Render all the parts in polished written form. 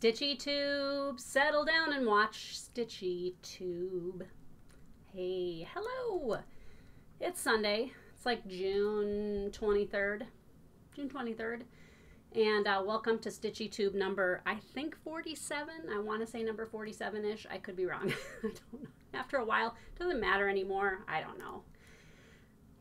StitchyTube, settle down and watch StitchyTube. Hey, hello. It's Sunday. It's like June 23rd. And welcome to StitchyTube number, I think 47. I want to say number 47-ish. I could be wrong. I don't know. After a while, it doesn't matter anymore. I don't know.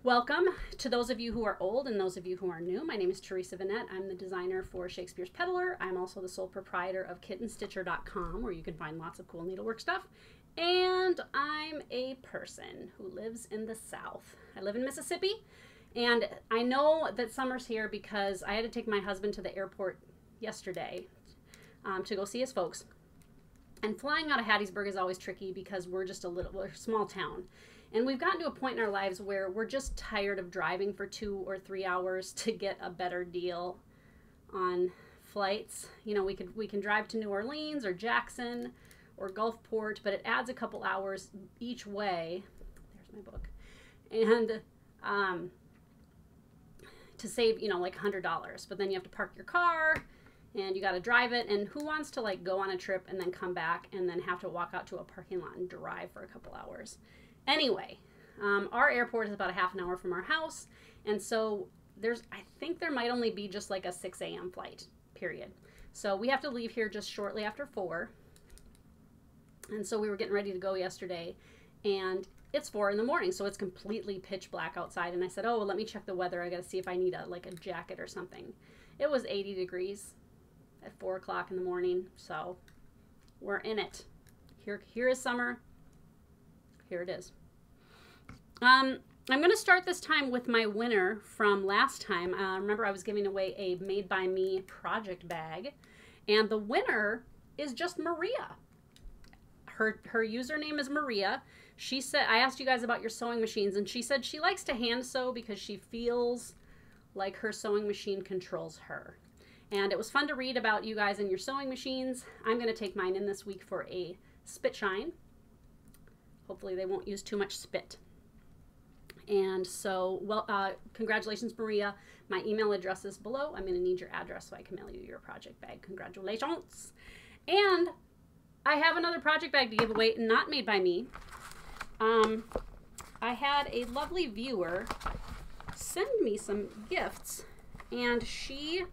Welcome to those of you who are old and those of you who are new. My name is Teresa Vanette. I'm the designer for Shakespeare's Peddler. I'm also the sole proprietor of KittenStitcher.com, where you can find lots of cool needlework stuff. And I'm a person who lives in the South. I live in Mississippi, and I know that summer's here because I had to take my husband to the airport yesterday to go see his folks. And flying out of Hattiesburg is always tricky because we're a small town. And we've gotten to a point in our lives where we're just tired of driving for 2 or 3 hours to get a better deal on flights. You know, we can drive to New Orleans or Jackson or Gulfport, but it adds a couple hours each way. There's my book. And to save, you know, like $100. But then you have to park your car and you got to drive it. And who wants to like go on a trip and then come back and then have to walk out to a parking lot and drive for a couple hours? Anyway, our airport is about a half an hour from our house, and so I think there might only be just like a 6 a.m. flight, period. So we have to leave here just shortly after 4, and so we were getting ready to go yesterday, and it's 4 in the morning, so it's completely pitch black outside, and I said, oh, well, let me check the weather. I got to see if I need a jacket or something. It was 80 degrees at 4 o'clock in the morning, so we're in it. Here is summer. Here it is. I'm going to start this time with my winner from last time. Remember, I was giving away a Made by Me project bag, and the winner is just Maria. Her username is Maria. She said, I asked you guys about your sewing machines, and she said she likes to hand sew because she feels like her sewing machine controls her. And it was fun to read about you guys and your sewing machines. I'm going to take mine in this week for a spit shine. Hopefully they won't use too much spit. And so, well, congratulations, Maria. My email address is below. I'm going to need your address so I can mail you your project bag. Congratulations. And I have another project bag to give away, not made by me. I had a lovely viewer send me some gifts, and she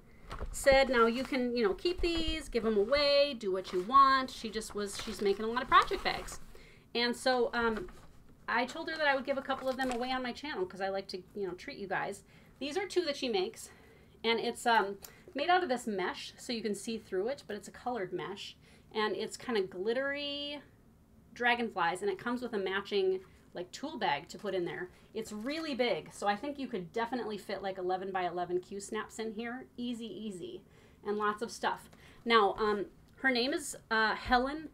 said, now you can, you know, keep these, give them away, do what you want. She's making a lot of project bags. And so I told her that I would give a couple of them away on my channel because I like to, you know, treat you guys. These are 2 that she makes, and it's made out of this mesh so you can see through it, but it's a colored mesh, and it's kind of glittery dragonflies, and it comes with a matching like tool bag to put in there. It's really big, so I think you could definitely fit like 11 by 11 Q snaps in here. Easy, and lots of stuff. Now, her name is Helen.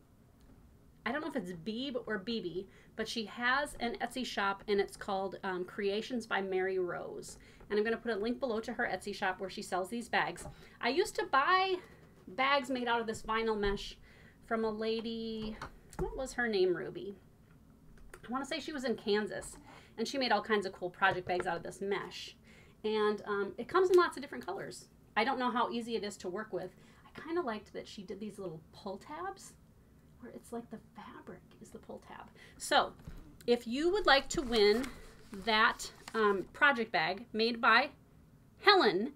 I don't know if it's Beeb or BB, but she has an Etsy shop, and it's called Creations by Mary Rose. And I'm going to put a link below to her Etsy shop where she sells these bags. I used to buy bags made out of this vinyl mesh from a lady, what was her name, Ruby? I want to say she was in Kansas, and she made all kinds of cool project bags out of this mesh. And it comes in lots of different colors. I don't know how easy it is to work with. I kind of liked that she did these little pull tabs, where it's like the fabric is the pull tab. So if you would like to win that project bag made by Helen,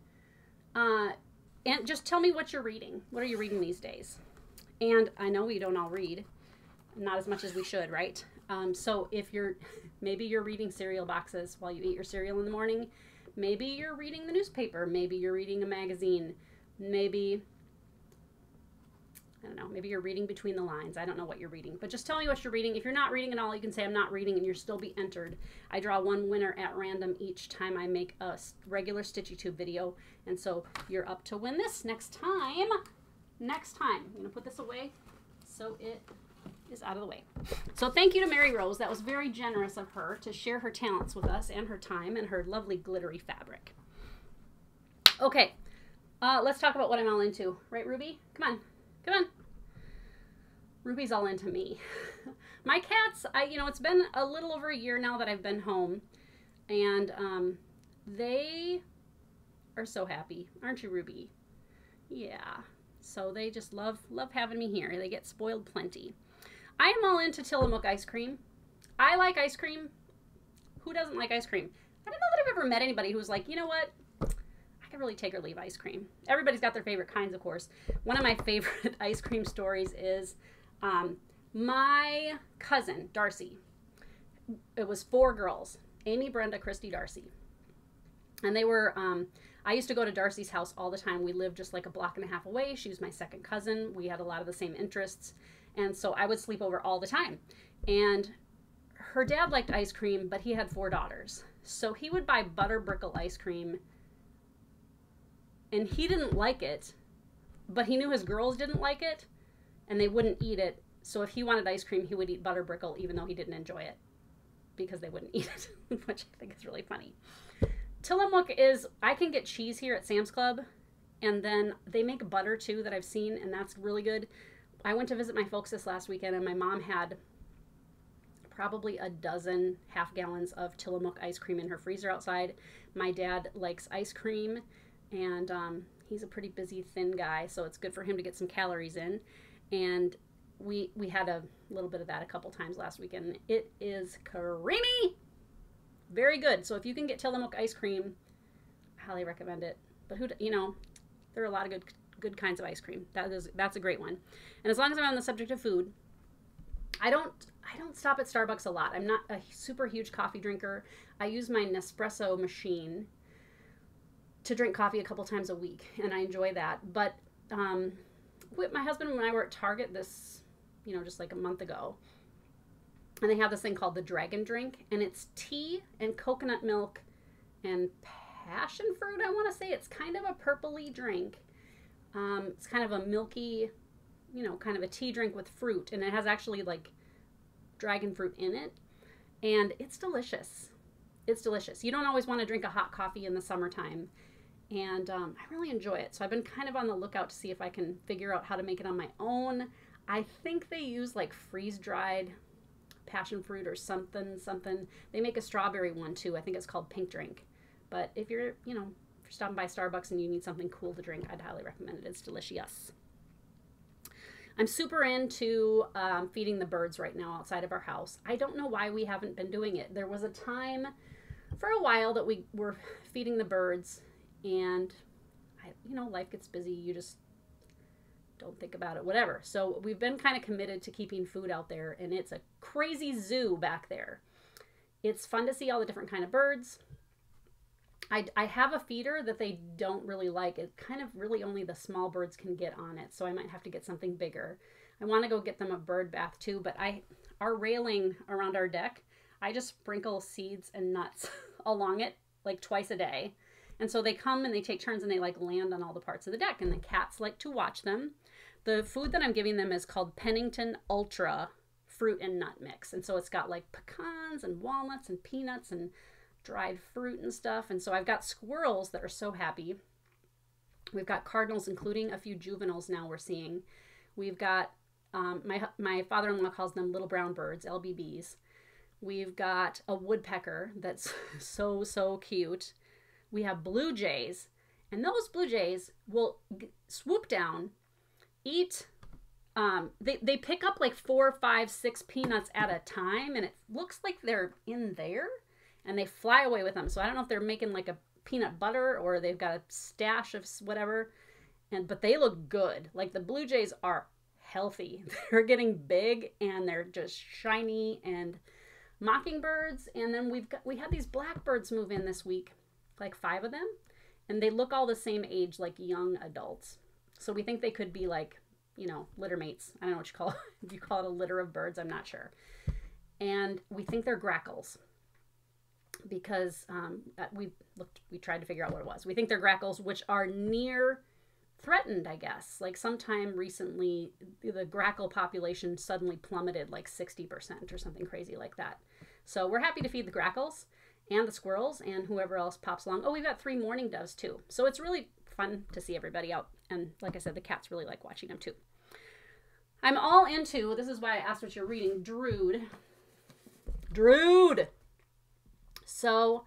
and just tell me what you're reading. What are you reading these days? And I know we don't all read, not as much as we should, right? So if maybe you're reading cereal boxes while you eat your cereal in the morning, maybe you're reading the newspaper, maybe you're reading a magazine, maybe, I don't know, maybe you're reading between the lines. I don't know what you're reading, but just tell me what you're reading. If you're not reading at all, you can say I'm not reading, and you'll still be entered. I draw one winner at random each time I make a regular StitchyTube video, and so you're up to win this next time. I'm going to put this away so it is out of the way. So thank you to Mary Rose. That was very generous of her to share her talents with us and her time and her lovely glittery fabric. Okay, let's talk about what I'm all into. Right, Ruby? Come on. Come on. Ruby's all into me. My cats, you know, it's been a little over a year now that I've been home, and they are so happy. Aren't you, Ruby? Yeah. So they just love having me here. They get spoiled plenty. I am all into Tillamook ice cream. I like ice cream. Who doesn't like ice cream? I don't know that I've ever met anybody who's like, you know what? I can really take or leave ice cream. Everybody's got their favorite kinds, of course. One of my favorite ice cream stories is my cousin, Darcy. It was 4 girls, Amy, Brenda, Christy, Darcy. And they were, I used to go to Darcy's house all the time. We lived just like a block and a half away. She was my second cousin. We had a lot of the same interests. And so I would sleep over all the time. And her dad liked ice cream, but he had 4 daughters. So he would buy butter brickle ice cream. And he didn't like it, but he knew his girls didn't like it, and they wouldn't eat it. So if he wanted ice cream, he would eat butter brickle, even though he didn't enjoy it, because they wouldn't eat it, which I think is really funny. Tillamook is, I can get cheese here at Sam's Club, and then they make butter too that I've seen, and that's really good. I went to visit my folks this last weekend, and my mom had probably a dozen half-gallons of Tillamook ice cream in her freezer outside. My dad likes ice cream, and he's a pretty busy, thin guy, so it's good for him to get some calories in. And we had a little bit of that a couple times last weekend. It is creamy, very good. So if you can get Tillamook ice cream, I highly recommend it. But there are a lot of good kinds of ice cream. That's a great one. And as long as I'm on the subject of food, I don't stop at Starbucks a lot. I'm not a super huge coffee drinker. I use my Nespresso machine to drink coffee a couple times a week, and I enjoy that. But with my husband and I were at Target this, just like a month ago, and they have this thing called the Dragon Drink, and it's tea and coconut milk and passion fruit, I want to say. It's kind of a purpley drink. It's kind of a milky, kind of a tea drink with fruit, and it has actually like dragon fruit in it, and it's delicious. It's delicious. You don't always want to drink a hot coffee in the summertime, and I really enjoy it. So I've been kind of on the lookout to see if I can figure out how to make it on my own. I think they use like freeze-dried passion fruit or something. They make a strawberry one too. I think it's called Pink Drink. But if you're, if you're stopping by Starbucks and you need something cool to drink, I'd highly recommend it. It's delicious. I'm super into feeding the birds right now outside of our house. I don't know why we haven't been doing it. There was a time for a while that we were feeding the birds, and life gets busy. You just don't think about it, whatever. So we've been kind of committed to keeping food out there, and it's a crazy zoo back there. It's fun to see all the different kind of birds. I have a feeder that they don't really like. It kind of really only the small birds can get on it, so I might have to get something bigger. I want to go get them a bird bath too, but our railing around our deck, I just sprinkle seeds and nuts along it like twice a day. And so they come and they take turns and they like land on all the parts of the deck, and the cats like to watch them. The food that I'm giving them is called Pennington Ultra Fruit and Nut Mix. And so it's got like pecans and walnuts and peanuts and dried fruit and stuff. And so I've got squirrels that are so happy. We've got cardinals, including a few juveniles now we're seeing. We've got, my father-in-law calls them little brown birds, LBBs. We've got a woodpecker that's so cute. We have blue jays, and those blue jays will swoop down, eat, they pick up like 4, 5, 6 peanuts at a time, and it looks like they're in there, and they fly away with them. So I don't know if they're making like a peanut butter or they've got a stash of whatever, but they look good. Like the blue jays are healthy. They're getting big, and they're just shiny. And mockingbirds, and then we had these blackbirds move in this week, like 5 of them, and they look all the same age, like young adults. So we think they could be like, litter mates. I don't know what you call it. If you call it a litter of birds, I'm not sure. And we think they're grackles because we tried to figure out what it was. We think they're grackles, which are near threatened, I guess. Like sometime recently, the grackle population suddenly plummeted like 60% or something crazy like that. So we're happy to feed the grackles and the squirrels and whoever else pops along. Oh, we've got 3 mourning doves too. So it's really fun to see everybody out. And like I said, the cats really like watching them too. I'm all into, this is why I asked what you're reading, Drood. So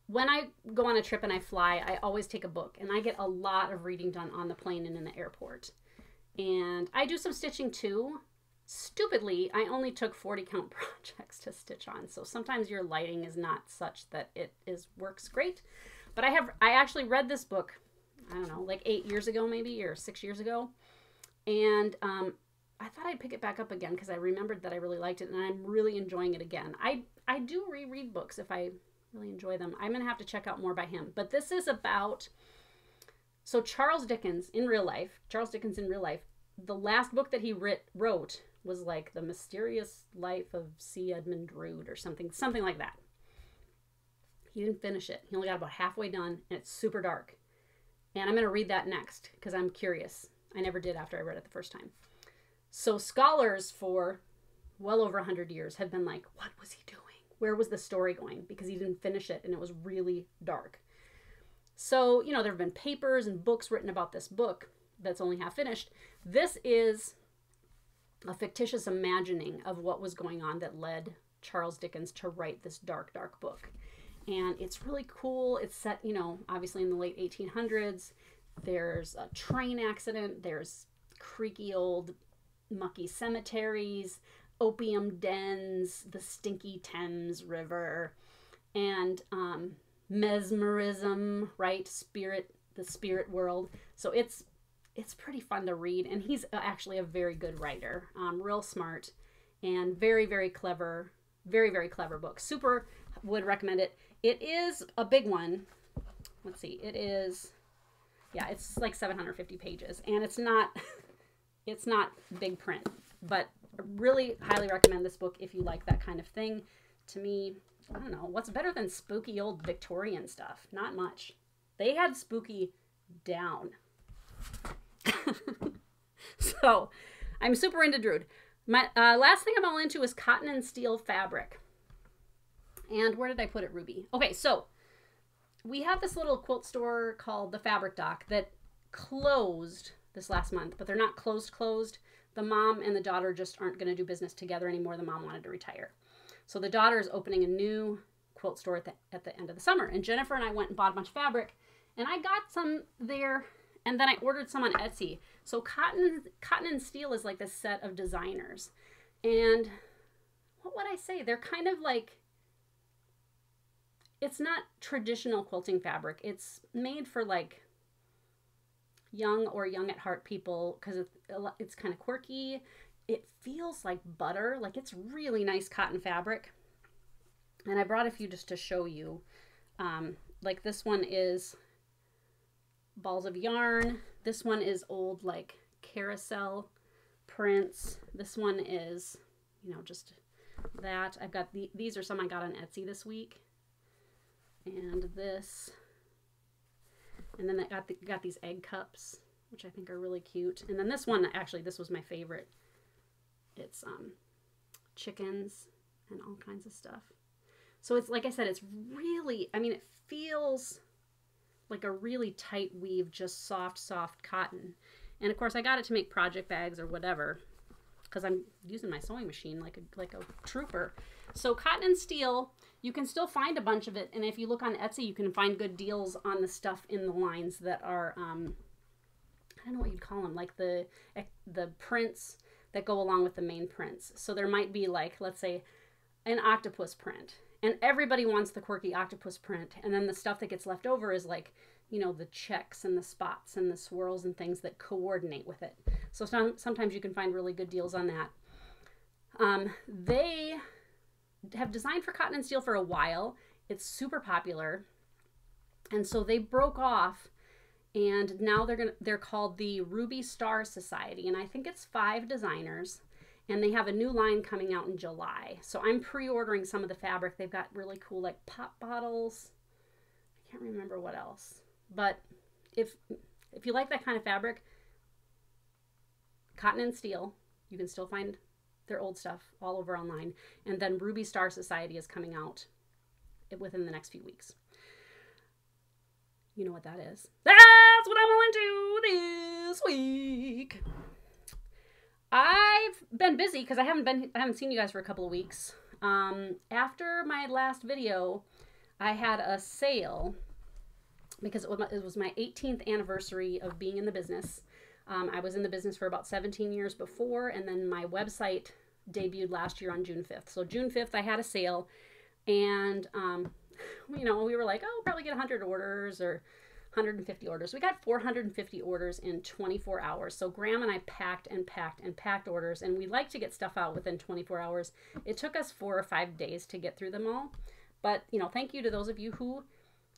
when I go on a trip and I fly, I always take a book, and I get a lot of reading done on the plane and in the airport. And I do some stitching too. Stupidly, I only took 40 count projects to stitch on. So sometimes your lighting is not such that it works great. But I actually read this book, I don't know, like 8 years ago maybe, or 6 years ago. And I thought I'd pick it back up again because I remembered that I really liked it, and I'm really enjoying it again. I do reread books if I really enjoy them. I'm going to have to check out more by him. But this is about, so Charles Dickens in real life, the last book that he wrote was like The Mysterious Life of C. Edmund Drood or something like that. He didn't finish it. He only got about halfway done, and it's super dark. And I'm going to read that next because I'm curious. I never did after I read it the first time. So scholars for well over 100 years have been like, what was he doing? Where was the story going? Because he didn't finish it, and it was really dark. So, you know, there have been papers and books written about this book that's only half finished. This is a fictitious imagining of what was going on that led Charles Dickens to write this dark, dark book. And it's really cool. It's set, you know, obviously in the late 1800s. There's a train accident. There's creaky old mucky cemeteries, opium dens, the stinky Thames River, and mesmerism, right? The spirit world. So it's pretty fun to read, and he's actually a very good writer, real smart, and very, very clever, very, very clever book. Super would recommend it. It is a big one. Let's see. It is, yeah, it's like 750 pages, and it's not big print, but I really highly recommend this book if you like that kind of thing. To me, I don't know, what's better than spooky old Victorian stuff? Not much. They had spooky down. So, I'm super into Drood. My last thing I'm all into is cotton and steel fabric. And where did I put it, Ruby? Okay, so we have this little quilt store called the Fabric Dock that closed this last month, but they're not closed. The mom and the daughter just aren't going to do business together anymore. The mom wanted to retire. So the daughter is opening a new quilt store at the end of the summer. And Jennifer and I went and bought a bunch of fabric, and I got some there, and then I ordered some on Etsy. So cotton and steel is like this set of designers. And what would I say? They're kind of like, it's not traditional quilting fabric. It's made for like young or young at heart people because it's kind of quirky. It feels like butter. Like, it's really nice cotton fabric. And I brought a few just to show you. Like this one is balls of yarn. This one is old like carousel prints. This one is, you know, just that. I've got these are some I got on Etsy this week. And this. And then I got these egg cups, which I think are really cute. And then this one, actually, this was my favorite. It's chickens and all kinds of stuff. So it's, like I said, it's really, I mean, it feels like a really tight weave, just soft cotton. And of course, I got it to make project bags or whatever, because I'm using my sewing machine like a trooper. So cotton and steel, you can still find a bunch of it. And if you look on Etsy, you can find good deals on the stuff in the lines that are, I don't know what you'd call them, like the prints that go along with the main prints. So there might be like, let's say, an octopus print. And everybody wants the quirky octopus print. And then the stuff that gets left over is like, you know, the checks and the spots and the swirls and things that coordinate with it. So sometimes you can find really good deals on that. They have designed for cotton and steel for a while. It's super popular. And so they broke off, and now they're called the Ruby Star Society. And I think it's 5 designers. And they have a new line coming out in July. So I'm pre-ordering some of the fabric. They've got really cool like pop bottles. I can't remember what else. But if you like that kind of fabric, cotton and steel, you can still find their old stuff all over online. And then Ruby Star Society is coming out within the next few weeks. You know what that is. That's what I'm all into this week. I've been busy because I haven't seen you guys for a couple of weeks. After my last video, I had a sale because it was my 18th anniversary of being in the business. I was in the business for about 17 years before, and then my website debuted last year on June 5th. So June 5th, I had a sale, and, you know, we were like, oh, probably get 100 orders or 150 orders. We got 450 orders in 24 hours. So Graham and I packed and packed and packed orders, and we like to get stuff out within 24 hours. It took us 4 or 5 days to get through them all. But, you know, thank you to those of you who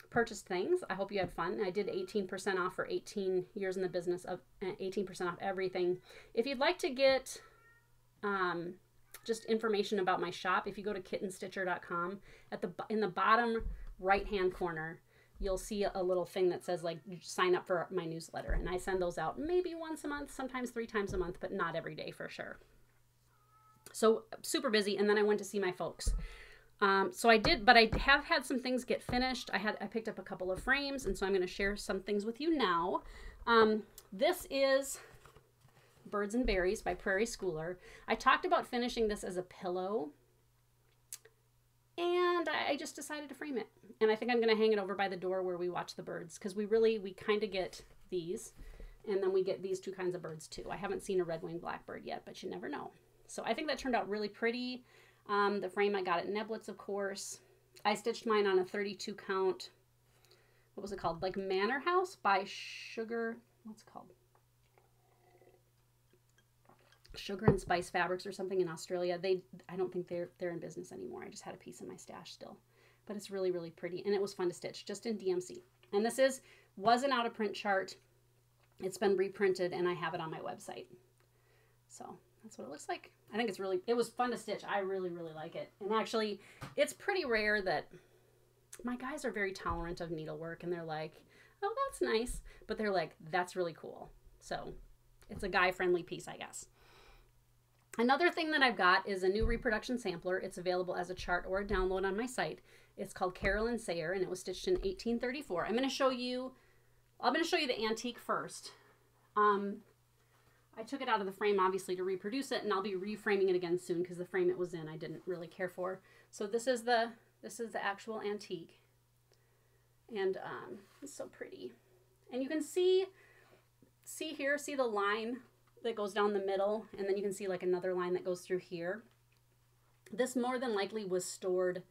purchased things. I hope you had fun. I did 18% off for 18 years in the business, of 18% off everything. If you'd like to get just information about my shop, if you go to KittenStitcher.com, in the bottom right-hand corner, you'll see a little thing that says, like, sign up for my newsletter. And I send those out maybe once a month, sometimes 3 times a month, but not every day for sure. So super busy. And then I went to see my folks. So I did, but I have had some things get finished. I picked up a couple of frames, and so I'm going to share some things with you now. This is Birds and Berries by Prairie Schooler. I talked about finishing this as a pillow, and I just decided to frame it. And I think I'm going to hang it over by the door where we watch the birds, because we kind of get these, and then we get these 2 kinds of birds too. I haven't seen a red-winged blackbird yet, but you never know. So I think that turned out really pretty. The frame I got at Neblets, of course. I stitched mine on a 32 count, what was it called? Like Manor House by Sugar, what's it called? Sugar and Spice Fabrics or something in Australia. I don't think they're in business anymore. I just had a piece in my stash still. But it's really, really pretty. And it was fun to stitch, just in DMC. And this was an out-of-print chart. It's been reprinted, and I have it on my website. So that's what it looks like. I think it was fun to stitch. I really, really like it. And actually, it's pretty rare that my guys are very tolerant of needlework, and they're like, oh, that's nice. But they're like, that's really cool. So it's a guy-friendly piece, I guess. Another thing that I've got is a new reproduction sampler. It's available as a chart or a download on my site. It's called Carolyn Sayer, and it was stitched in 1834. I'm going to show you the antique first. I took it out of the frame, obviously, to reproduce it, and I'll be reframing it again soon because the frame it was in I didn't really care for. So this is the actual antique, and it's so pretty. And you can see the line that goes down the middle, and then you can see like another line that goes through here. This more than likely was stored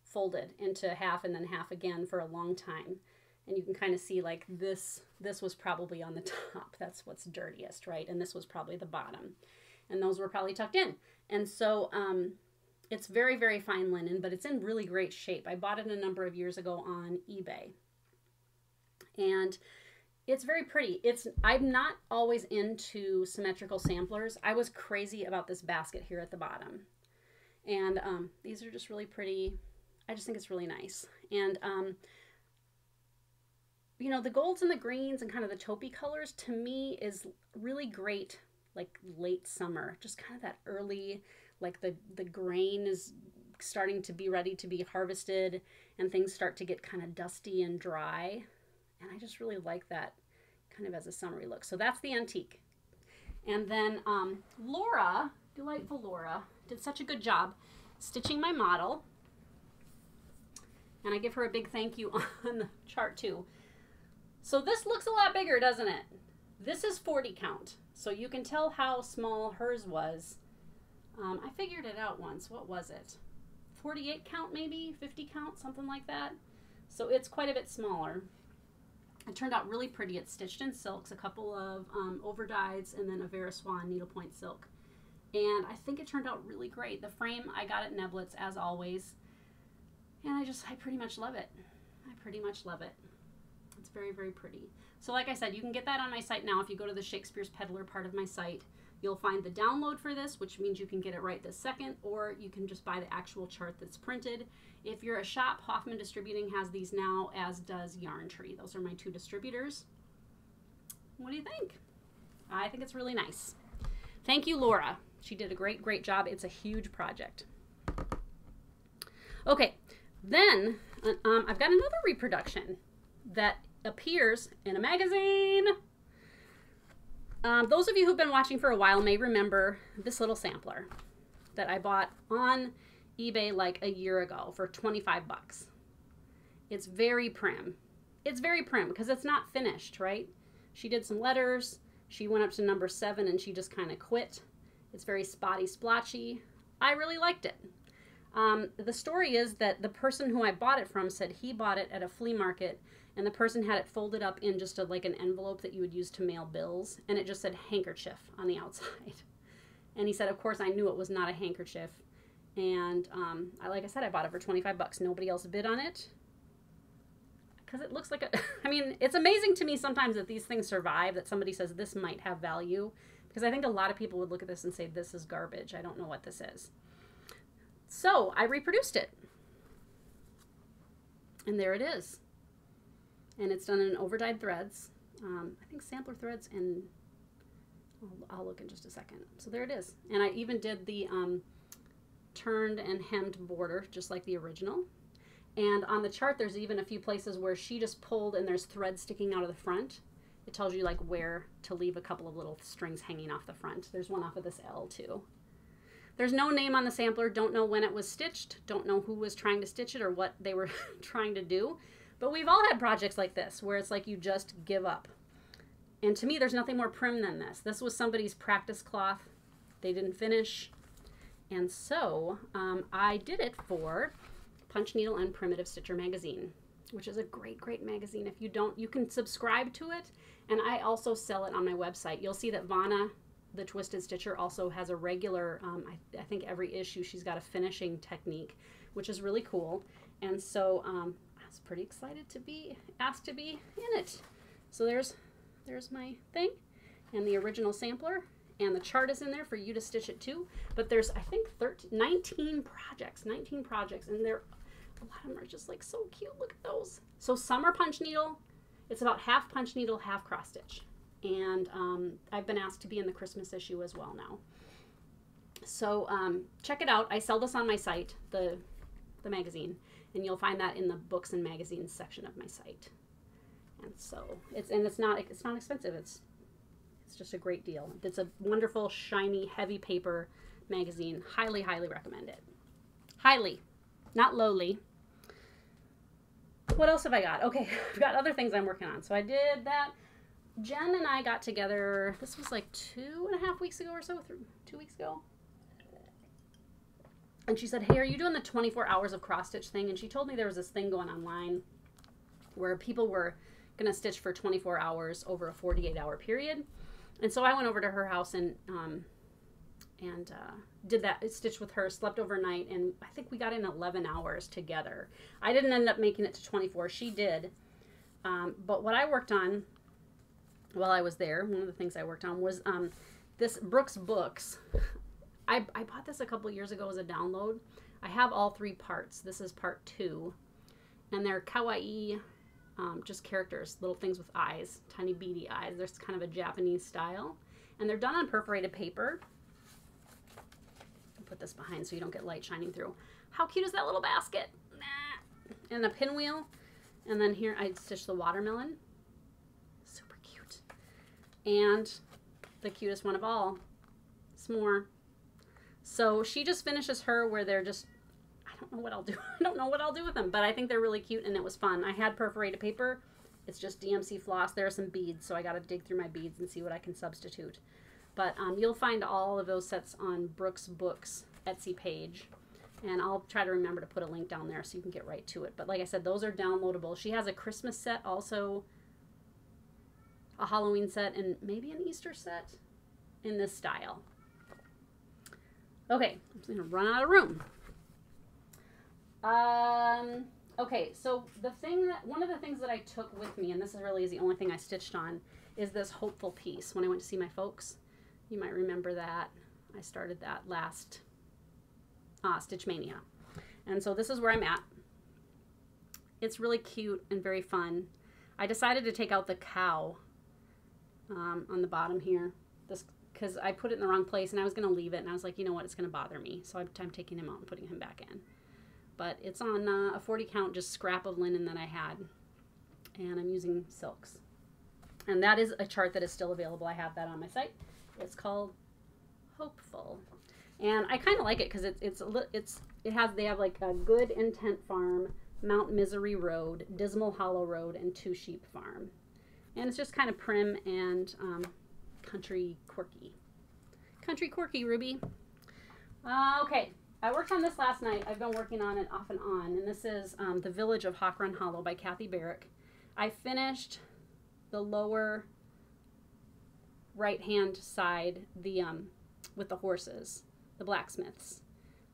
folded into half and then half again for a long time. And you can kind of see like this was probably on the top. That's what's dirtiest, right? And this was probably the bottom. And those were probably tucked in. And so it's very, very fine linen, but it's in really great shape. I bought it a number of years ago on eBay. And it's very pretty. I'm not always into symmetrical samplers. I was crazy about this basket here at the bottom. And these are just really pretty. I just think it's really nice. And you know, the golds and the greens and kind of the taupey colors to me is really great, like late summer, just kind of that early, like the grain is starting to be ready to be harvested and things start to get kind of dusty and dry. And I just really like that kind of as a summery look. So that's the antique. And then Laura, delightful Laura, did such a good job stitching my model. And I give her a big thank you on the chart too. So this looks a lot bigger, doesn't it? This is 40 count. So you can tell how small hers was. I figured it out once. What was it? 48 count maybe? 50 count? Something like that. So it's quite a bit smaller. It turned out really pretty. It's stitched in silks, a couple of overdyes, and then a Vera Swan needlepoint silk. And I think it turned out really great. The frame I got at Neblets, as always. And I pretty much love it. I pretty much love it. It's very, very pretty. So like I said, you can get that on my site now. If you go to the Shakespeare's Peddler part of my site, you'll find the download for this, which means you can get it right this second, or you can just buy the actual chart that's printed. If you're a shop, Hoffman Distributing has these now, as does Yarn Tree. Those are my 2 distributors. What do you think? I think it's really nice. Thank you, Laura. She did a great, great job. It's a huge project. Okay, then I've got another reproduction that appears in a magazine. Those of you who've been watching for a while may remember this little sampler that I bought on eBay like a year ago for 25 bucks. It's very prim. It's very prim because it's not finished, right? She did some letters She went up to number 7 and she just kind of quit. It's very spotty, splotchy. I really liked it. The story is that the person who I bought it from said he bought it at a flea market, and the person had it folded up in just like an envelope that you would use to mail bills, and it just said handkerchief on the outside. And he said, of course, I knew it was not a handkerchief. And like I said, I bought it for 25 bucks. Nobody else bid on it. Because it looks like a, I mean, it's amazing to me sometimes that these things survive, that somebody says this might have value. Because I think a lot of people would look at this and say, this is garbage. I don't know what this is. So I reproduced it. And there it is. And it's done in overdyed threads. I think sampler threads, and I'll look in just a second. So there it is. And I even did the turned and hemmed border, just like the original. And on the chart, there's even a few places where she just pulled and there's thread sticking out of the front. It tells you like where to leave a couple of little strings hanging off the front. There's one off of this L too. There's no name on the sampler. Don't know when it was stitched. Don't know who was trying to stitch it or what they were trying to do. But we've all had projects like this where it's like you just give up. And to me, there's nothing more prim than this. This was somebody's practice cloth. They didn't finish. And so I did it for Punch Needle and Primitive Stitcher magazine, which is a great, great magazine. If you don't, you can subscribe to it. And I also sell it on my website. You'll see that Vanna, the Twisted Stitcher, also has a regular, I think every issue she's got a finishing technique, which is really cool. And so I was pretty excited to be asked to be in it. So there's my thing and the original sampler, and the chart is in there for you to stitch it too. But there's, I think, 19 projects, and a lot of them are just like so cute. Look at those. So some are punch needle. It's about half punch needle, half cross stitch. And I've been asked to be in the Christmas issue as well now. So check it out. I sell this on my site, the magazine, and you'll find that in the books and magazines section of my site. And so it's not expensive. It's just a great deal. It's a wonderful, shiny, heavy paper magazine. Highly, highly recommend it. Highly, not lowly. What else have I got? Okay, I've got other things I'm working on. So I did that. Jen and I got together, this was like 2.5 weeks ago or so, 2 weeks ago. And she said, hey, are you doing the 24 hours of cross stitch thing? And she told me there was this thing going online where people were going to stitch for 24 hours over a 48-hour period. And so I went over to her house and did that, stitched with her, slept overnight, and I think we got in 11 hours together. I didn't end up making it to 24. She did. But what I worked on while I was there, one of the things I worked on was this Brooks Books. I bought this a couple years ago as a download. I have all 3 parts. This is part 2. And they're kawaii, just characters, little things with eyes, tiny beady eyes. There's kind of a Japanese style. And they're done on perforated paper. I'll put this behind so you don't get light shining through. How cute is that little basket? Nah. And a pinwheel. And then here I stitched the watermelon. Super cute. And the cutest one of all, s'more. So she just finishes her where they're just, I don't know what I'll do. I don't know what I'll do with them, but I think they're really cute and it was fun. I had perforated paper. It's just DMC floss. There are some beads, so I got to dig through my beads and see what I can substitute. But you'll find all of those sets on Brooks Books Etsy page. And I'll try to remember to put a link down there so you can get right to it. But like I said, those are downloadable. She has a Christmas set, also a Halloween set, and maybe an Easter set in this style. Okay, I'm just going to run out of room. Okay, so one of the things that I took with me, and this really is the only thing I stitched on, is this hopeful piece. When I went to see my folks, you might remember that. I started that last Stitch Mania. And so this is where I'm at. It's really cute and very fun. I decided to take out the cow on the bottom here, because I put it in the wrong place and I was going to leave it, and I was like, you know what, it's going to bother me. So I'm taking him out and putting him back in. But it's on a 40 count, just scrap of linen that I had. And I'm using silks. And that is a chart that is still available. I have that on my site. It's called Hopeful. And I kind of like it because they have like a Good Intent Farm, Mount Misery Road, Dismal Hollow Road, and Two Sheep Farm. And it's just kind of prim and country quirky. Country quirky, Ruby. Okay, I worked on this last night. I've been working on it off and on, and this is The Village of Hawk Run Hollow by Kathy Barrick. I finished the lower right-hand side, with the horses, the blacksmiths,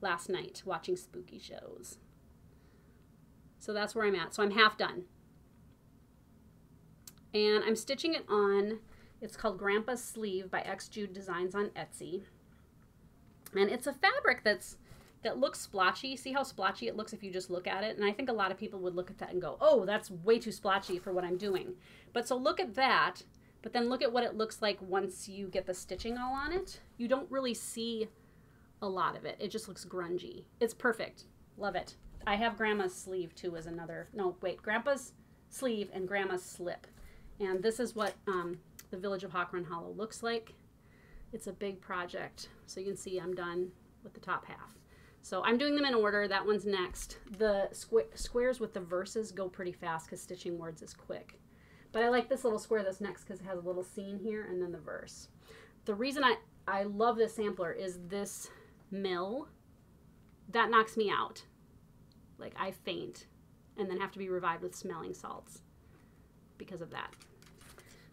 last night watching spooky shows. So that's where I'm at. So I'm half done. And I'm stitching it on, it's called Grandpa's Sleeve by X Jude Designs on Etsy. And it's a fabric that looks splotchy. See how splotchy it looks if you just look at it? And I think a lot of people would look at that and go, oh, that's way too splotchy for what I'm doing. But so look at that, but then look at what it looks like once you get the stitching all on it. You don't really see a lot of it. It just looks grungy. It's perfect. Love it. I have Grandma's Sleeve too as another, no, wait, Grandpa's Sleeve and Grandma's Slip. And this is what the Village of Hawk Run Hollow looks like. It's a big project. So you can see I'm done with the top half. So I'm doing them in order. That one's next. The squares with the verses go pretty fast because stitching words is quick. But I like this little square that's next because it has a little scene here and then the verse. The reason I love this sampler is this mill. That knocks me out. Like I faint and then have to be revived with smelling salts because of that.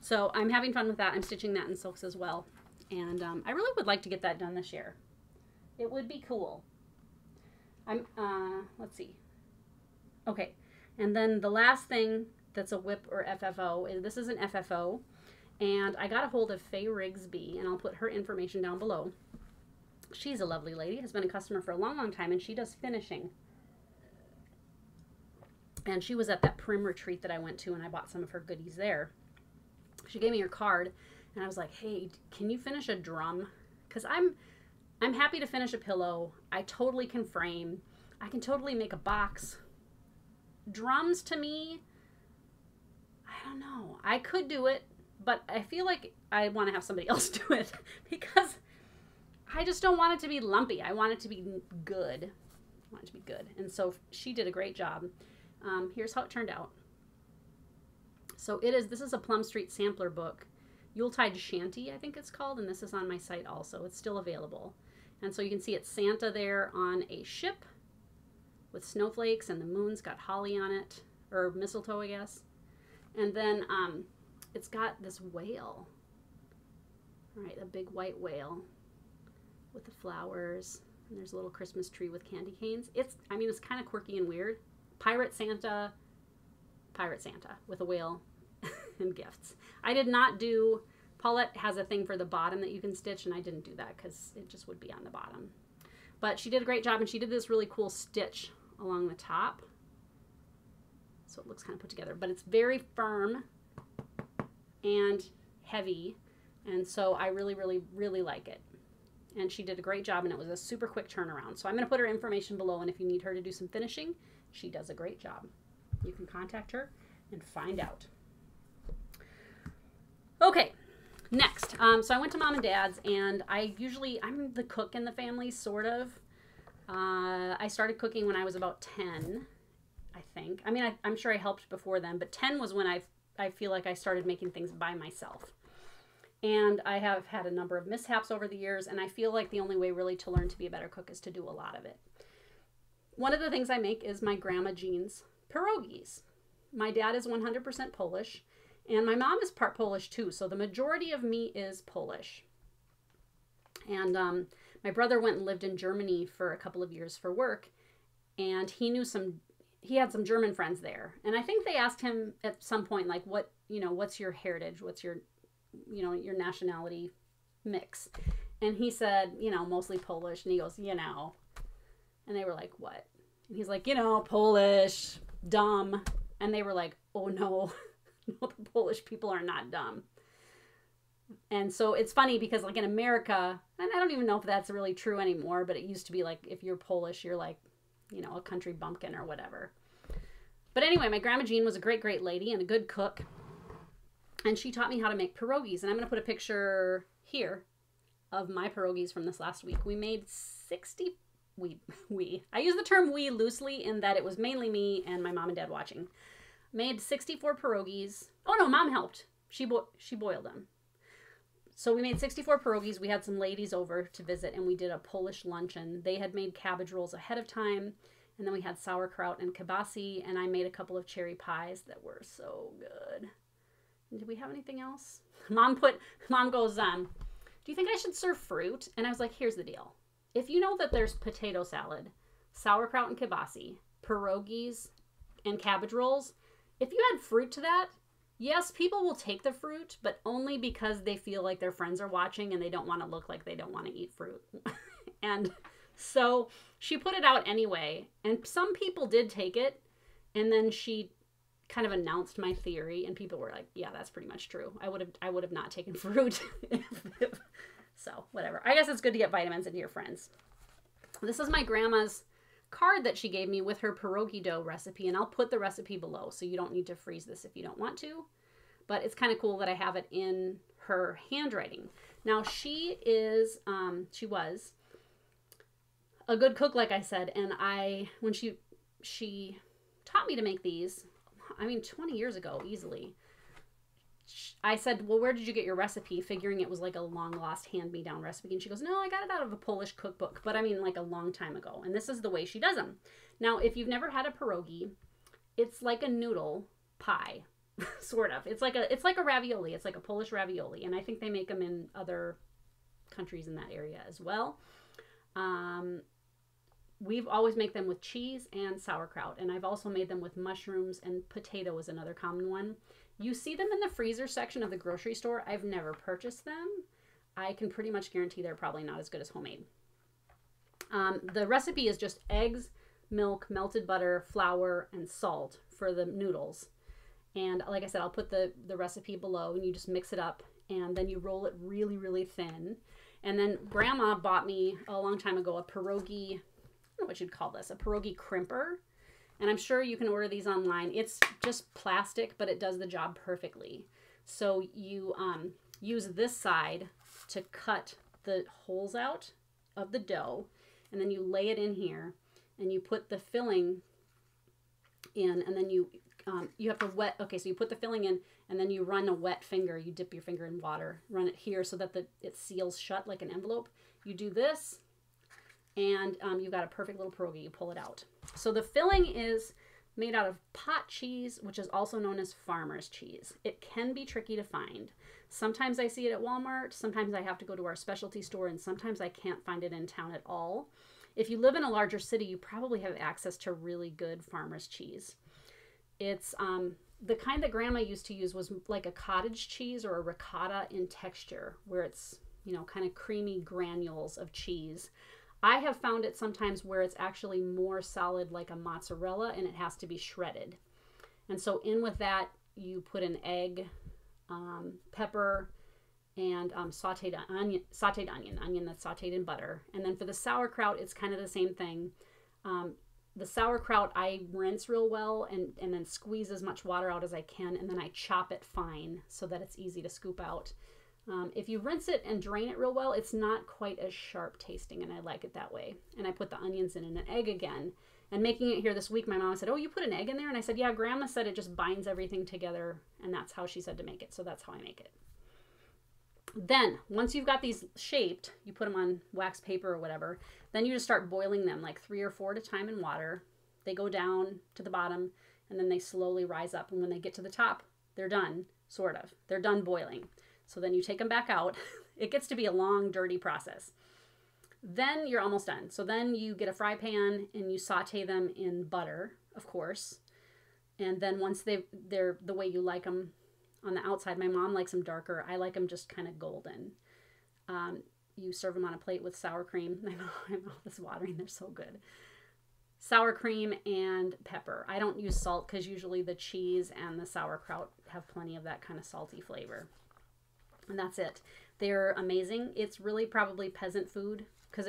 So I'm having fun with that. I'm stitching that in silks as well. And I really would like to get that done this year. It would be cool. Let's see. Okay. And then the last thing that's a whip or FFO is this is an FFO. And I got a hold of Faye Rigsby, and I'll put her information down below. She's a lovely lady, has been a customer for a long, long time, and she does finishing. And she was at that Prim retreat that I went to, and I bought some of her goodies there. She gave me her card, and I was like, hey, can you finish a drum? Because I'm happy to finish a pillow. I totally can frame. I can totally make a box. Drums, to me, I don't know. I could do it, but I feel like I want to have somebody else do it because I just don't want it to be lumpy. I want it to be good. I want it to be good. And so she did a great job. Here's how it turned out. So this is a Plum Street sampler book. Yuletide Shanty, I think it's called, and this is on my site also. It's still available. And so you can see it's Santa there on a ship with snowflakes, and the moon's got holly on it, or mistletoe, I guess. And then it's got this whale. All right, a big white whale with the flowers, and there's a little Christmas tree with candy canes. It's kind of quirky and weird. Pirate Santa with a whale and gifts. I did not do, Paulette has a thing for the bottom that you can stitch, and I didn't do that because it just would be on the bottom. But she did a great job, and she did this really cool stitch along the top. So it looks kind of put together, but it's very firm and heavy, and so I really, really, really like it. And she did a great job, and it was a super quick turnaround. So I'm going to put her information below, and if you need her to do some finishing, she does a great job. You can contact her and find out. Okay, next. So I went to Mom and Dad's, and I'm the cook in the family, sort of. I started cooking when I was about 10, I think. I mean, I'm sure I helped before then, but 10 was when I feel like I started making things by myself. And I have had a number of mishaps over the years, and I feel like the only way really to learn to be a better cook is to do a lot of it. One of the things I make is my Grandma Jean's pierogis. My dad is 100% Polish, and my mom is part Polish too, so the majority of me is Polish. And my brother went and lived in Germany for a couple of years for work, and he had some German friends there. And I think they asked him at some point, like, what's your heritage? What's your nationality mix? And he said, mostly Polish. And he goes, and they were like, what? And he's like, Polish, dumb. And they were like, oh no, no, the Polish people are not dumb. And so it's funny because like in America, and I don't even know if that's really true anymore, but it used to be like, if you're Polish, you're like, a country bumpkin or whatever. But anyway, my Grandma Jean was a great, great lady and a good cook. And she taught me how to make pierogis. And I'm going to put a picture here of my pierogis from this last week. We made 60, I use the term we loosely in that it was mainly me and my mom and dad watching. Made 64 pierogis. Oh no, Mom helped. She boiled them. So we made 64 pierogis. We had some ladies over to visit, and we did a Polish luncheon. They had made cabbage rolls ahead of time, and then we had sauerkraut and kibasi, and I made a couple of cherry pies that were so good. And did we have anything else? Mom goes, do you think I should serve fruit? And I was like, here's the deal. If you know that there's potato salad, sauerkraut and kibasi, pierogis, and cabbage rolls, if you add fruit to that, yes, people will take the fruit, but only because they feel like their friends are watching and they don't want to look like they don't want to eat fruit. And so she put it out anyway, and some people did take it, and then she kind of announced my theory, and people were like, yeah, that's pretty much true. I would have not taken fruit. So whatever. I guess it's good to get vitamins into your friends. This is my grandma's card that she gave me with her pierogi dough recipe, and I'll put the recipe below, so you don't need to freeze this if you don't want to. But it's kind of cool that I have it in her handwriting. Now she was a good cook, like I said, and when she taught me to make these, 20 years ago, easily. I said, well, where did you get your recipe? Figuring it was like a long-lost hand-me-down recipe. And she goes, no, I got it out of a Polish cookbook, but like a long time ago. And this is the way she does them. Now, if you've never had a pierogi, it's like a noodle pie, sort of. It's like a ravioli. It's like a Polish ravioli. And I think they make them in other countries in that area as well. We've always make them with cheese and sauerkraut. And I've also made them with mushrooms, and potato is another common one. You see them in the freezer section of the grocery store. I've never purchased them. I can pretty much guarantee they're probably not as good as homemade. The recipe is just eggs, milk, melted butter, flour, and salt for the noodles. And like I said, I'll put the recipe below, and you just mix it up, and then you roll it really, really thin. And then Grandma bought me a long time ago a pierogi, I don't know what you'd call this, a pierogi crimper. And I'm sure you can order these online. It's just plastic, but it does the job perfectly. So you use this side to cut the holes out of the dough, and then you lay it in here, and you put the filling in, and then you have to wet. Okay, so you put the filling in, and then you run a wet finger. You dip your finger in water, run it here so that it seals shut like an envelope. You do this, and you've got a perfect little pierogi. You pull it out. So the filling is made out of pot cheese, which is also known as farmer's cheese. It can be tricky to find. Sometimes I see it at Walmart. Sometimes I have to go to our specialty store, and sometimes I can't find it in town at all. If you live in a larger city, you probably have access to really good farmer's cheese. It's the kind that Grandma used to use was like a cottage cheese or a ricotta in texture, where it's, kind of creamy granules of cheese. I have found it sometimes where it's actually more solid, like a mozzarella, and it has to be shredded. And so in with that, you put an egg, pepper, and sauteed onion that's sauteed in butter. And then for the sauerkraut, it's kind of the same thing. The sauerkraut I rinse real well and then squeeze as much water out as I can, and then I chop it fine so that it's easy to scoop out. If you rinse it and drain it real well, it's not quite as sharp tasting, and I like it that way. And I put the onions in and an egg again. And making it here this week, my mom said, oh, you put an egg in there? And I said, yeah, Grandma said it just binds everything together, and that's how she said to make it. So that's how I make it. Then, once you've got these shaped, you put them on wax paper or whatever, then you just start boiling them like 3 or 4 at a time in water. They go down to the bottom, and then they slowly rise up. And when they get to the top, they're done, sort of. They're done boiling. So then you take them back out. It gets to be a long, dirty process. Then you're almost done. So then you get a fry pan and you saute them in butter, of course. And then once they're the way you like them on the outside, my mom likes them darker. I like them just kind of golden. You serve them on a plate with sour cream. My mouth is watering. They're so good. Sour cream and pepper. I don't use salt because usually the cheese and the sauerkraut have plenty of that kind of salty flavor. And that's it. They're amazing. It's really probably peasant food because,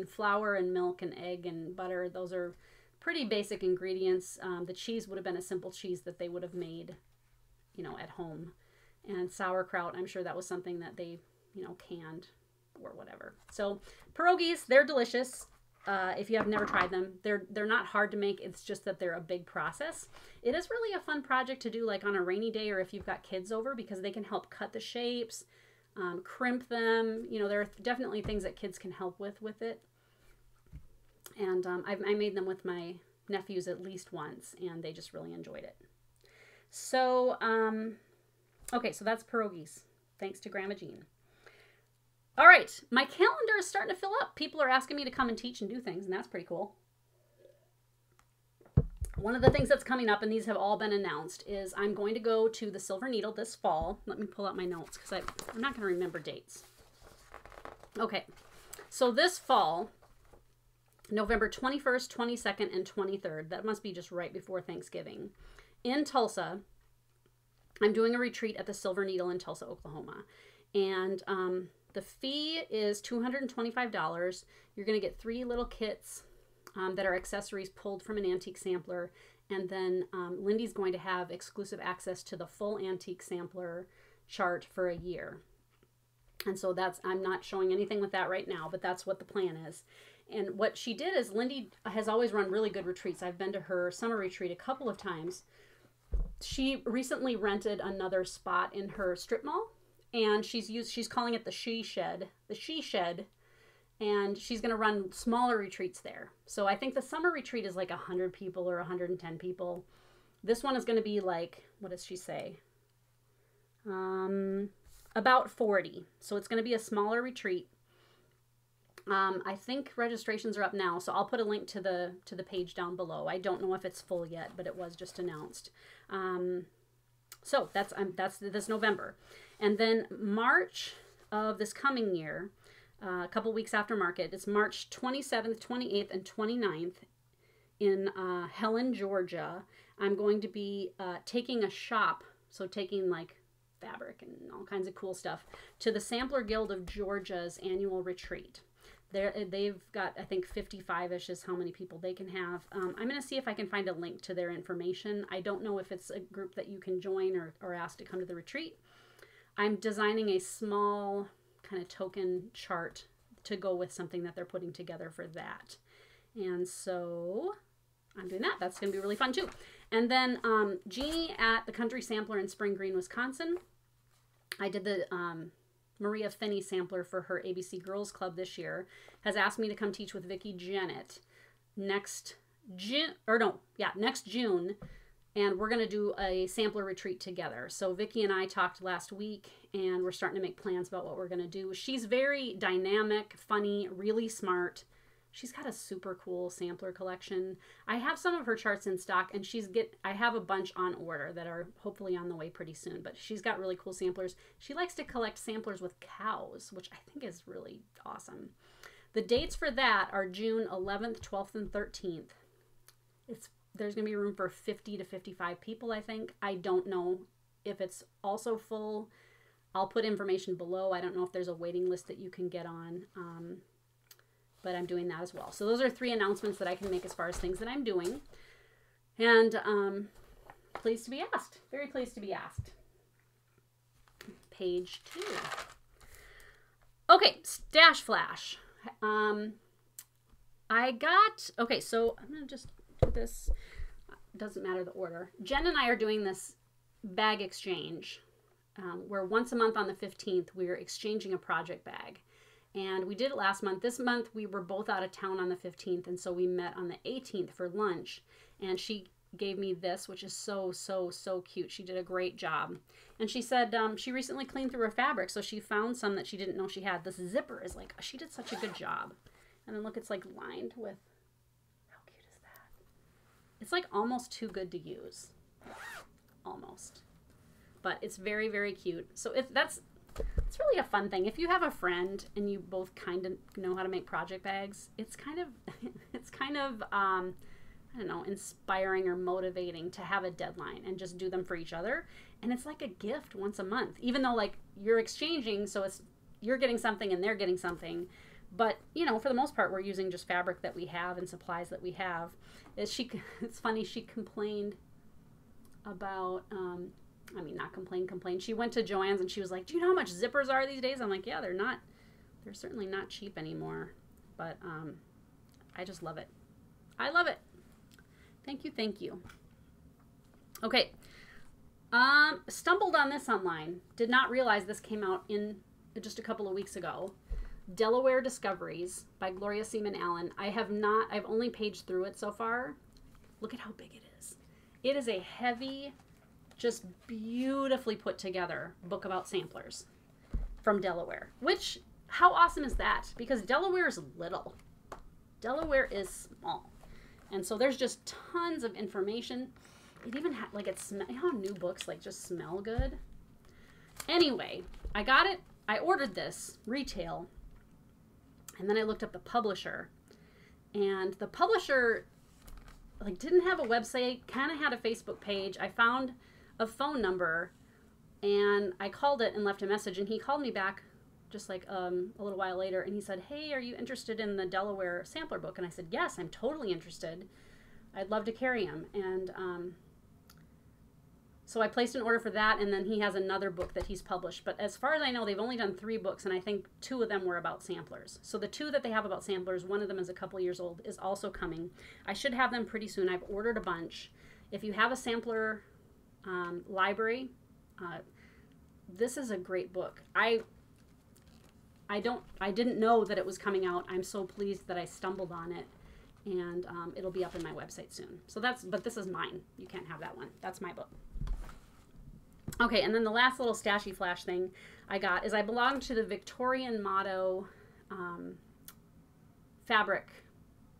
flour and milk and egg and butter, those are pretty basic ingredients. The cheese would have been a simple cheese that they would have made, at home. And sauerkraut, I'm sure that was something that they, canned or whatever. So pierogis, they're delicious. If you have never tried them, they're not hard to make. It's just that they're a big process. It is really a fun project to do like on a rainy day or if you've got kids over because they can help cut the shapes. crimp them. You know, there are definitely things that kids can help with it. And I made them with my nephews at least once, and they just really enjoyed it. So, okay, so that's pierogis. Thanks to Grandma Jean. All right, my calendar is starting to fill up. People are asking me to come and teach and do things, and that's pretty cool. One of the things that's coming up, and these have all been announced, is I'm going to go to the Silver Needle this fall. Let me pull out my notes because I'm not going to remember dates. Okay, so this fall, November 21st, 22nd, and 23rd, that must be just right before Thanksgiving, in Tulsa, I'm doing a retreat at the Silver Needle in Tulsa, Oklahoma. And the fee is $225. You're going to get 3 little kits that are accessories pulled from an antique sampler. And then Lindy's going to have exclusive access to the full antique sampler chart for a year. And so that's, I'm not showing anything with that right now, but that's what the plan is. And what she did is, Lindy has always run really good retreats. I've been to her summer retreat a couple of times. She recently rented another spot in her strip mall, and she's calling it the She Shed, and she's going to run smaller retreats there. So I think the summer retreat is like 100 people or 110 people. This one is going to be like, what does she say? About 40. So it's going to be a smaller retreat. I think registrations are up now, so I'll put a link to the page down below. I don't know if it's full yet, but it was just announced. So that's this November. And then March of this coming year, a couple weeks after market, it's March 27th, 28th, and 29th in Helen, Georgia. I'm going to be taking a shop, so taking like fabric and all kinds of cool stuff, to the Sampler Guild of Georgia's annual retreat. They've got, I think, 55-ish is how many people they can have. I'm going to see if I can find a link to their information. I don't know if it's a group that you can join or ask to come to the retreat. I'm designing a small kind of token chart to go with something that they're putting together for that. And so I'm doing that. That's going to be really fun too. And then Jeannie at the Country Sampler in Spring Green, Wisconsin. I did the Maria Finney sampler for her ABC Girls Club this year, has asked me to come teach with Vicki Jennett next June, and we're going to do a sampler retreat together. So Vicki and I talked last week, and we're starting to make plans about what we're going to do. She's very dynamic, funny, really smart. She's got a super cool sampler collection. I have some of her charts in stock, and I have a bunch on order that are hopefully on the way pretty soon, but she's got really cool samplers. She likes to collect samplers with cows, which I think is really awesome. The dates for that are June 11th, 12th, and 13th. There's going to be room for 50 to 55 people, I think. I don't know if it's also full. I'll put information below. I don't know if there's a waiting list that you can get on. But I'm doing that as well. So those are 3 announcements that I can make as far as things that I'm doing. And pleased to be asked. Very pleased to be asked. Page 2. Okay, Stash Flash. Okay, so I'm going to just do this. Doesn't matter the order. Jen and I are doing this bag exchange where once a month on the 15th, we're exchanging a project bag. And we did it last month. This month, we were both out of town on the 15th, and so we met on the 18th for lunch. And she gave me this, which is so, so, so cute. She did a great job. And she said she recently cleaned through her fabric, so she found some that she didn't know she had. This zipper is like, she did such a good job. And then look, it's like lined with, how cute is that? It's like almost too good to use. Almost. But it's very, very cute. So it's really a fun thing. If you have a friend and you both kind of know how to make project bags, it's kind of I don't know, inspiring or motivating to have a deadline and just do them for each other. And it's like a gift once a month, even though like you're exchanging, so you're getting something and they're getting something. But, you know, for the most part, we're using just fabric that we have and supplies that we have. It's funny, she complained about, not complain. She went to Joann's and she was like, do you know how much zippers are these days? I'm like, yeah, they're certainly not cheap anymore. But I just love it. I love it. Thank you. Okay. Stumbled on this online. Did not realize this came out in just a couple of weeks ago. Delaware Discoveries by Gloria Seaman Allen. I've only paged through it so far. Look at how big it is. It is a heavy, just beautifully put together book about samplers from Delaware. Which, how awesome is that? Because Delaware is little. Delaware is small. And so there's just tons of information. It even had, like, you know how new books, like, just smell good? Anyway, I got it. I ordered this retail. And then I looked up the publisher. And the publisher, like, didn't have a website, kind of had a Facebook page. I found a phone number, and I called it and left a message. And he called me back just like a little while later, and he said, hey, are you interested in the Delaware sampler book? And I said, yes, I'm totally interested. I'd love to carry him. And so I placed an order for that, and then he has another book that he's published. But as far as I know, they've only done 3 books, and I think 2 of them were about samplers. So the 2 that they have about samplers, one of them is a couple years old, is also coming. I should have them pretty soon. I've ordered a bunch. If you have a sampler library, this is a great book. I didn't know that it was coming out. I'm so pleased that I stumbled on it, and it'll be up on my website soon. So but this is mine. You can't have that one. That's my book. Okay, and then the last little stashy flash thing I got is I belong to the Victorian Motto Fabric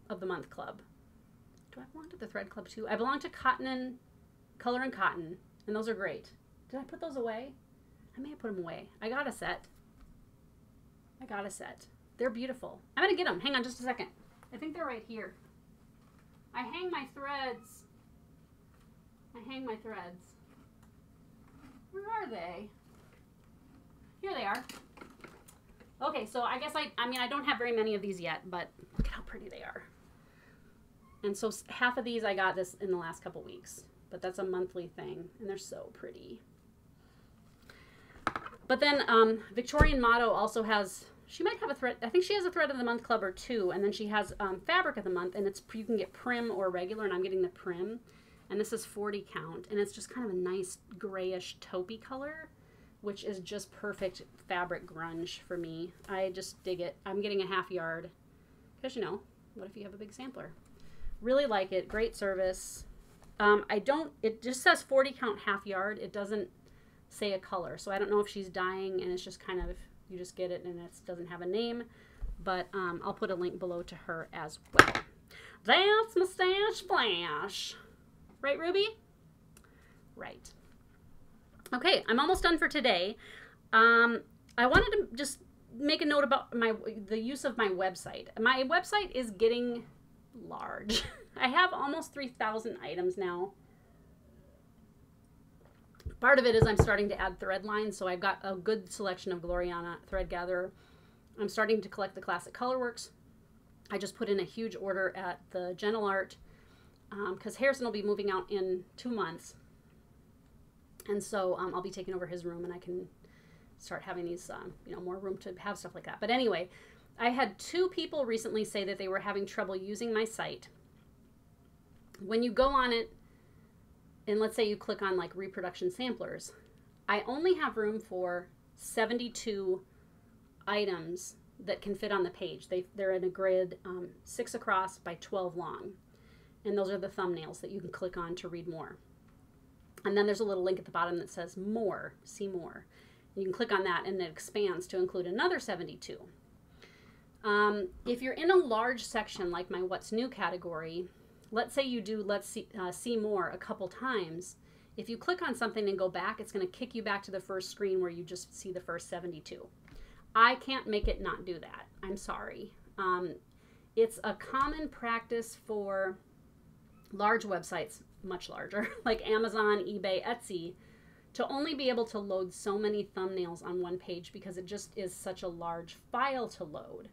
of the Month Club. Do I belong to the Thread Club too? I belong to Color and Cotton, and those are great. Did I put those away? I may have put them away. I got a set. They're beautiful. I'm going to get them. Hang on just a second. I think they're right here. I hang my threads. Where are they? Here they are. Okay, so I guess I don't have very many of these yet, but look at how pretty they are. And so half of these I got this in the last couple weeks, but that's a monthly thing, and they're so pretty. But then Victorian Motto also has, she might have a thread, I think she has a Thread of the Month Club or 2, and then she has Fabric of the Month, and you can get prim or regular, and I'm getting the prim. And this is 40 count, and it's just kind of a nice grayish taupey color, which is just perfect fabric grunge for me. I just dig it. I'm getting a half yard, because, you know, what if you have a big sampler? Really like it. Great service. It just says 40 count half yard. It doesn't say a color, so I don't know if she's dyeing, and it's just kind of, you just get it, and it doesn't have a name, but I'll put a link below to her as well. That's Mustache Flash. Right, Ruby? Right. Okay, I'm almost done for today. I wanted to just make a note about the use of my website. My website is getting large. I have almost 3,000 items now. Part of it is I'm starting to add thread lines, so I've got a good selection of Gloriana thread gatherer. I'm starting to collect the classic colorworks. I just put in a huge order at the Gentle Art, because Harrison will be moving out in 2 months, and so I'll be taking over his room, and I can start having these, more room to have stuff like that. But anyway, I had 2 people recently say that they were having trouble using my site. When you go on it, and let's say you click on like reproduction samplers, I only have room for 72 items that can fit on the page. They're in a grid 6 across by 12 long. And those are the thumbnails that you can click on to read more. And then there's a little link at the bottom that says more, see more. And you can click on that, and it expands to include another 72. If you're in a large section like my What's New category, let's say you do Let's See More a couple times. If you click on something and go back, it's going to kick you back to the first screen where you just see the first 72. I can't make it not do that. I'm sorry. It's a common practice for large websites, much larger, like Amazon, eBay, Etsy, to only be able to load so many thumbnails on one page because it just is such a large file to load.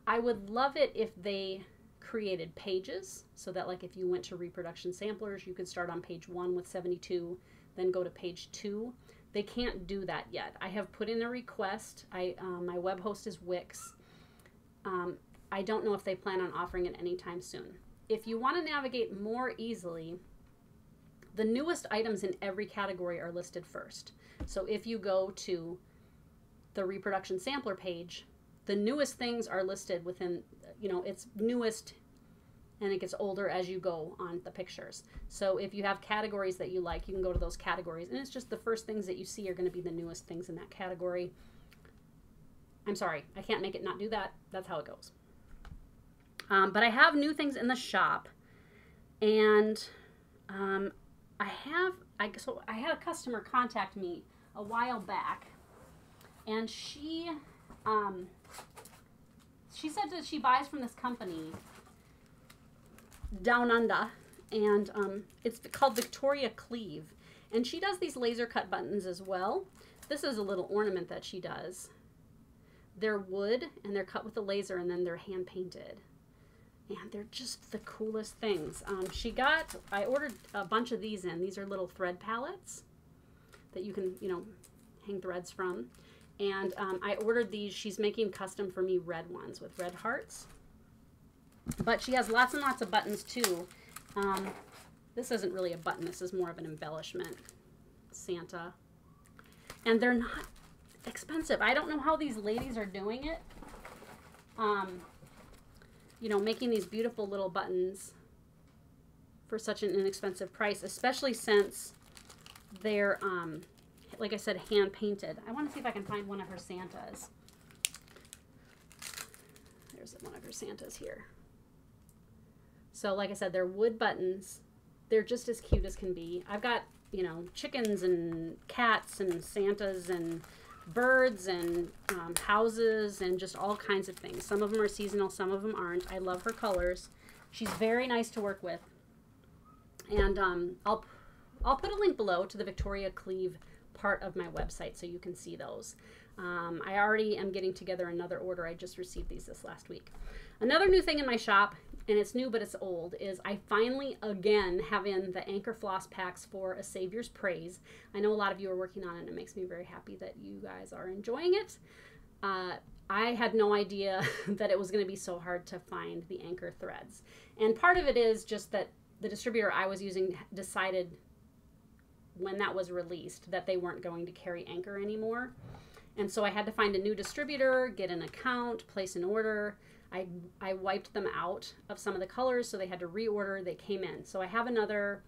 I would love it if they created pages so that, like, if you went to reproduction samplers, you could start on page 1 with 72, then go to page 2. They can't do that yet. I have put in a request. My web host is Wix. I don't know if they plan on offering it anytime soon. If you want to navigate more easily, the newest items in every category are listed first. So if you go to the reproduction sampler page, the newest things are listed within, you know, it's newest and it gets older as you go on the pictures. So if you have categories that you like, you can go to those categories, and it's just the first things that you see are going to be the newest things in that category. I'm sorry, I can't make it not do that. That's how it goes. But I have new things in the shop, and I had a customer contact me a while back, and she said that she buys from this company down under, and it's called Victoria Cleave, and she does these laser cut buttons as well. This is a little ornament that she does. They're wood, and they're cut with a laser, and then they're hand painted, and they're just the coolest things. I ordered a bunch of these in. These are little thread palettes that you can, you know, hang threads from, and I ordered these. She's making custom for me red ones with red hearts. But she has lots and lots of buttons too. This isn't really a button. This is more of an embellishment. Santa. And they're not expensive. I don't know how these ladies are doing it. You know, making these beautiful little buttons for such an inexpensive price, especially since they're, like I said, hand painted. I want to see if I can find one of her Santas. There's one of her Santas here. So like I said, they're wood buttons. They're just as cute as can be. I've got, you know, chickens and cats and Santas and birds and houses and just all kinds of things. Some of them are seasonal, some of them aren't. I love her colors. She's very nice to work with. And I'll put a link below to the Victoria Cleave part of my website so you can see those. I already am getting together another order. I just received these this last week. Another new thing in my shop, and it's new but it's old, is I finally again have in the anchor floss packs for A Savior's Praise. I know a lot of you are working on it, and it makes me very happy that you guys are enjoying it. I had no idea that it was going to be so hard to find the anchor threads. And part of it is just that the distributor I was using decided when that was released that they weren't going to carry anchor anymore. And so I had to find a new distributor, get an account, place an order. I wiped them out of some of the colors, so they had to reorder. They came in. So I have another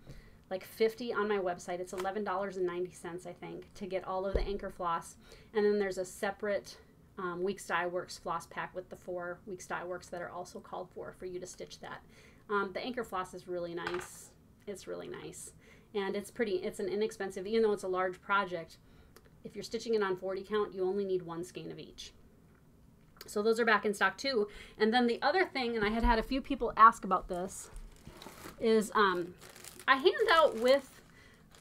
like 50 on my website. It's $11.90, I think, to get all of the anchor floss. And then there's a separate Weeks Dye Works floss pack with the 4 Weeks Dye Works that are also called for you to stitch that. The anchor floss is really nice. It's really nice. And it's an inexpensive, even though it's a large project. If you're stitching it on 40 count, you only need 1 skein of each. So those are back in stock too. And then the other thing, and I had a few people ask about this, is I hand out with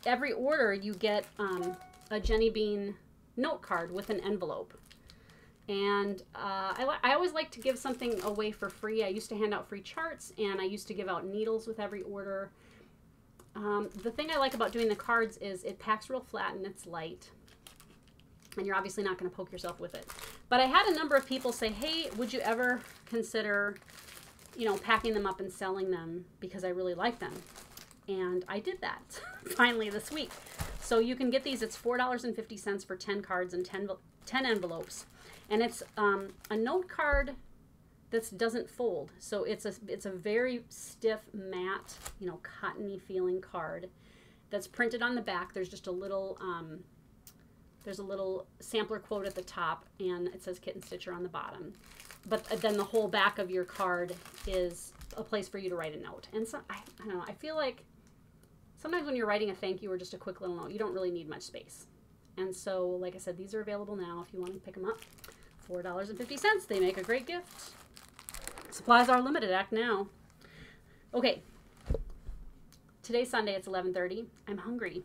every order you get a Jenny Bean note card with an envelope. And I always like to give something away for free. I used to hand out free charts, and I used to give out needles with every order. The thing I like about doing the cards is it packs real flat and it's light. And you're obviously not going to poke yourself with it. But I had a number of people say, hey, would you ever consider, you know, packing them up and selling them, because I really like them. And I did that finally this week. So you can get these. It's $4.50 for 10 cards and 10 envelopes. And it's a note card that doesn't fold. So it's a very stiff, matte, you know, cottony feeling card that's printed on the back. There's just a little sampler quote at the top, and it says KittenStitcher on the bottom. But then the whole back of your card is a place for you to write a note. And so I don't know, I feel like sometimes when you're writing a thank you or just a quick little note, you don't really need much space. And so, like I said, these are available now if you want to pick them up. $4.50. They make a great gift. Supplies are limited. Act now. Okay. Today's Sunday. It's 11:30. I'm hungry.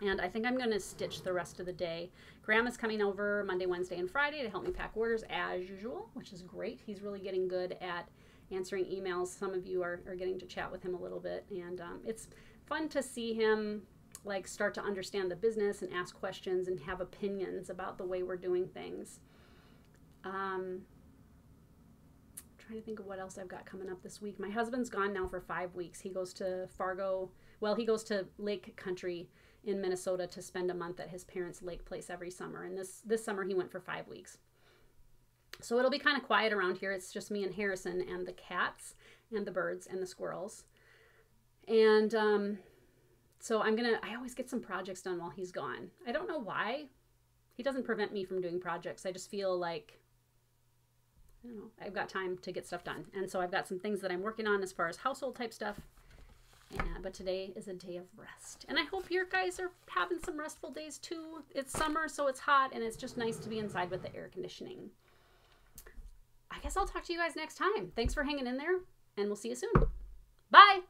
And I think I'm going to stitch the rest of the day. Grandma's coming over Monday, Wednesday, and Friday to help me pack orders as usual, which is great. He's really getting good at answering emails. Some of you are getting to chat with him a little bit. And it's fun to see him like start to understand the business and ask questions and have opinions about the way we're doing things. Trying to think of what else I've got coming up this week. My husband's gone now for 5 weeks. He goes to Fargo. Well, he goes to Lake Country in Minnesota to spend a month at his parents' lake place every summer. And this summer he went for 5 weeks. So it'll be kind of quiet around here. It's just me and Harrison and the cats and the birds and the squirrels. And so I always get some projects done while he's gone. I don't know why. He doesn't prevent me from doing projects. I just feel like, I don't know, I've got time to get stuff done. And so I've got some things that I'm working on as far as household type stuff. But today is a day of rest. And I hope your guys are having some restful days too. It's summer, so it's hot, and it's just nice to be inside with the air conditioning. I guess I'll talk to you guys next time. Thanks for hanging in there, and we'll see you soon. Bye!